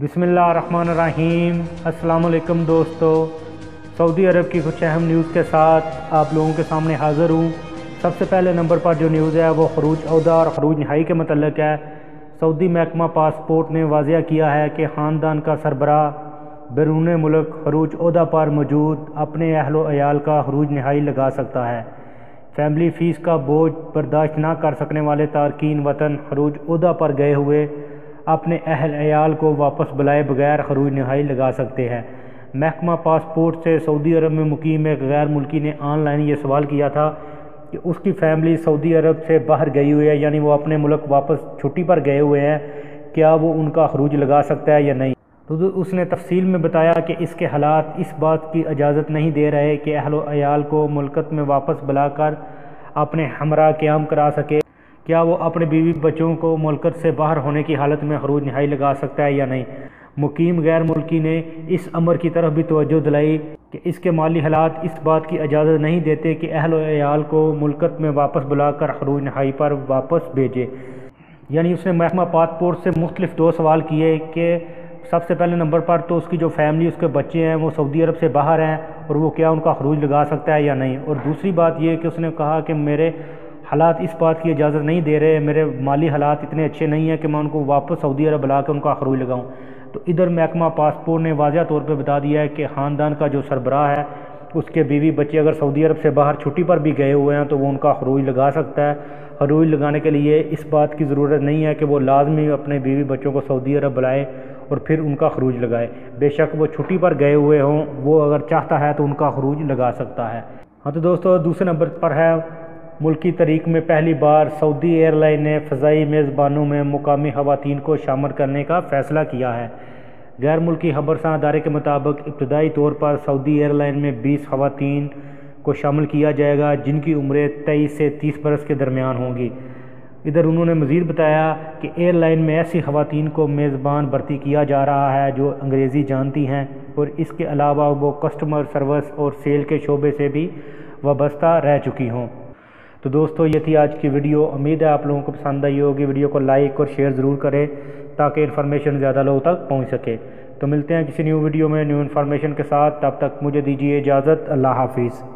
بسم اللہ الرحمن الرحیم۔ السلام علیکم دوستو، سعودی عرب کی کچھ اہم نیوز کے ساتھ آپ لوگوں کے سامنے حاضر ہوں۔ سب سے پہلے نمبر پر جو نیوز ہے وہ خروج عہدہ اور خروج نہائی کے متعلق ہے۔ سعودی محکمہ پاسپورٹ نے واضح کیا ہے کہ خاندان کا سربراہ بیرون ملک خروج عہدہ پر موجود اپنے اہل و عیال کا خروج نہائی لگا سکتا ہے۔ فیملی فیس کا بوجھ برداشت نہ کر سکنے والے تارکین وطن خروج عہدہ پر گئے ہوئے اپنے اہل عیال کو واپس بلائے بغیر خروج نہائی لگا سکتے ہیں۔ محکمہ پاسپورٹ سے سعودی عرب میں مقیم ایک غیر ملکی نے آن لائن یہ سوال کیا تھا کہ اس کی فیملی سعودی عرب سے باہر گئی ہوئی ہے، یعنی وہ اپنے ملک واپس چھٹی پر گئے ہوئے ہیں، کیا وہ ان کا خروج لگا سکتا ہے یا نہیں۔ تو اس نے تفصیل میں بتایا کہ اس کے حالات اس بات کی اجازت نہیں دے رہے کہ اہل و عیال کو ملکت میں واپس بلا کر اپنے ہمراہ قیام کرا سکے۔ کیا وہ اپنے بیوی بچوں کو ملکت سے باہر ہونے کی حالت میں خروج نہائی لگا سکتا ہے یا نہیں۔ مقیم غیر ملکی نے اس امر کی طرف بھی توجہ دلائی کہ اس کے مالی حالات اس بات کی اجازت نہیں دیتے کہ اہل و عیال کو ملکت میں واپس بلا کر خروج نہائی پر واپس بھیجے۔ یعنی اس نے محکمہ پاسپورٹ سے مختلف دو سوال کیے کہ سب سے پہلے نمبر پر تو اس کی جو فیملی، اس کے بچے ہیں، وہ سعودی عرب سے باہر ہیں اور وہ کیا ان کا خروج لگا سکتا ہے یا نہیں۔ اور دوسری بات یہ کہ اس نے کہا کہ میرے حالات اس بات کی اجازت نہیں دے رہے، میرے مالی حالات اتنے اچھے نہیں ہیں کہ میں ان کو واپس سعودی عرب بلا کے ان کا خروج لگاؤں۔ تو ادھر محکمہ پاسپورٹ نے واضح طور پہ بتا دیا ہے کہ خاندان کا جو سربراہ ہے، اس کے بیوی بچے اگر سعودی عرب سے باہر چھٹی پر بھی گئے ہوئے ہیں تو وہ ان کا خروج لگا سکتا ہے۔ خروج لگانے کے لیے اس بات کی ضرورت نہیں ہے کہ وہ لازمی اپنے بیوی بچوں کو سعودی عرب بلائے اور پھر ان کا خروج لگائے۔ بے شک وہ چھٹی پر گئے ہوئے ہوں، وہ اگر چاہتا ہے تو ان کا خروج لگا سکتا ہے۔ ہاں تو دوستو، دوسرے نمبر پر ہے ملکی تاریخ میں پہلی بار سعودی ایئر لائن نے فضائی میزبانوں میں مقامی خواتین کو شامل کرنے کا فیصلہ کیا ہے۔ غیر ملکی خبرساں ادارے کے مطابق ابتدائی طور پر سعودی ایئر لائن میں 20 خواتین کو شامل کیا جائے گا، جن کی عمریں 23 سے 30 برس کے درمیان ہوں گی۔ ادھر انہوں نے مزید بتایا کہ ایئر لائن میں ایسی خواتین کو میزبان بھرتی کیا جا رہا ہے جو انگریزی جانتی ہیں اور اس کے علاوہ وہ کسٹمر سروس اور سیل کے شعبے سے بھی وابستہ رہ چکی ہوں۔ تو دوستو، یہ تھی آج کی ویڈیو۔ امید ہے آپ لوگوں کو پسند آئی ہوگی۔ ویڈیو کو لائک اور شیئر ضرور کریں تاکہ انفارمیشن زیادہ لوگوں تک پہنچ سکے۔ تو ملتے ہیں کسی نیو ویڈیو میں نیو انفارمیشن کے ساتھ، تب تک مجھے دیجیے اجازت۔ اللہ حافظ۔